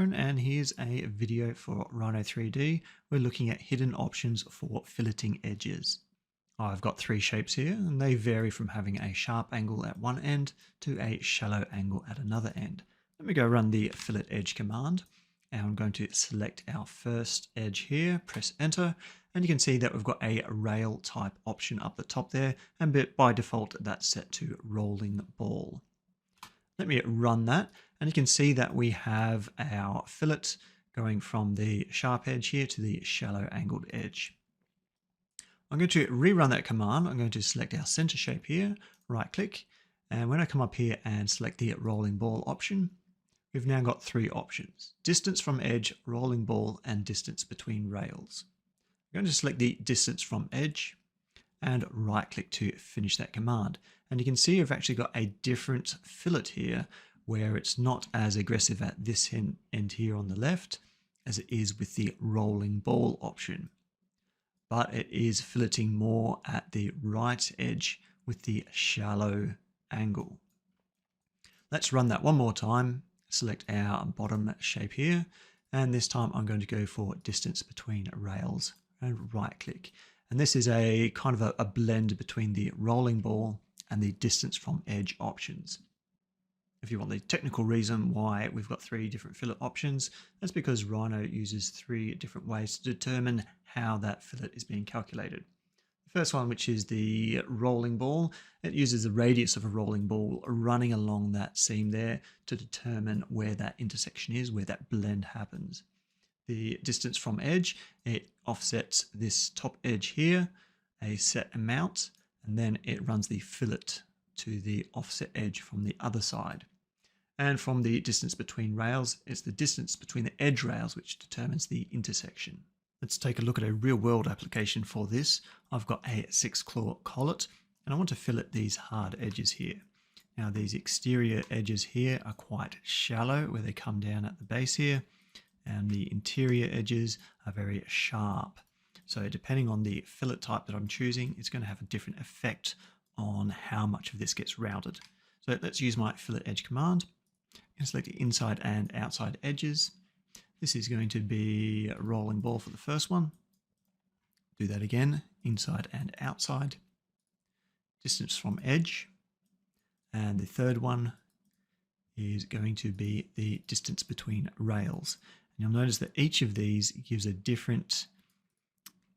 Aaron, and here's a video for Rhino 3D. We're looking at hidden options for filleting edges. I've got three shapes here, and they vary from having a sharp angle at one end to a shallow angle at another end. Let me go run the fillet edge command, and I'm going to select our first edge here, press enter, and you can see that we've got a rail type option up the top there, and by default that's set to rolling ball. Let me run that, and you can see that we have our fillet going from the sharp edge here to the shallow angled edge. I'm going to rerun that command. I'm going to select our center shape here, right click, and when I come up here and select the rolling ball option, we've now got three options: distance from edge, rolling ball, and distance between rails. I'm going to select the distance from edge and right click to finish that command. And you can see I've actually got a different fillet here where it's not as aggressive at this end here on the left as it is with the rolling ball option. But it is filleting more at the right edge with the shallow angle. Let's run that one more time. Select our bottom shape here, and this time I'm going to go for distance between rails and right click. And this is a kind of a blend between the rolling ball and the distance from edge options. If you want the technical reason why we've got three different fillet options, that's because Rhino uses three different ways to determine how that fillet is being calculated. The first one, which is the rolling ball, it uses the radius of a rolling ball running along that seam there to determine where that intersection is, where that blend happens. The distance from edge, it offsets this top edge here a set amount, and then it runs the fillet to the offset edge from the other side. And from the distance between rails, it's the distance between the edge rails which determines the intersection. Let's take a look at a real-world application for this. I've got a 6-claw collet, and I want to fillet these hard edges here. Now these exterior edges here are quite shallow where they come down at the base here, and the interior edges are very sharp. So depending on the fillet type that I'm choosing, it's going to have a different effect on how much of this gets rounded. So let's use my fillet edge command and select the inside and outside edges. This is going to be a rolling ball for the first one. Do that again, inside and outside. Distance from edge. And the third one is going to be the distance between rails. And you'll notice that each of these gives a different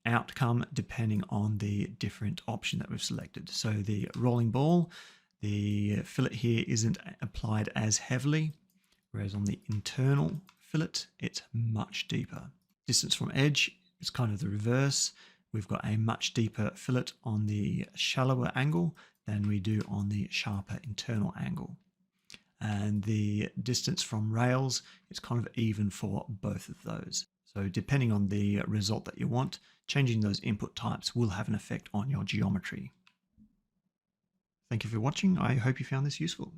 outcome depending on the different option that we've selected. So the rolling ball, the fillet here isn't applied as heavily, whereas on the internal fillet, it's much deeper. Distance from edge is kind of the reverse. We've got a much deeper fillet on the shallower angle than we do on the sharper internal angle. And the distance from rails, it's kind of even for both of those. So depending on the result that you want, changing those input types will have an effect on your geometry. Thank you for watching. I hope you found this useful.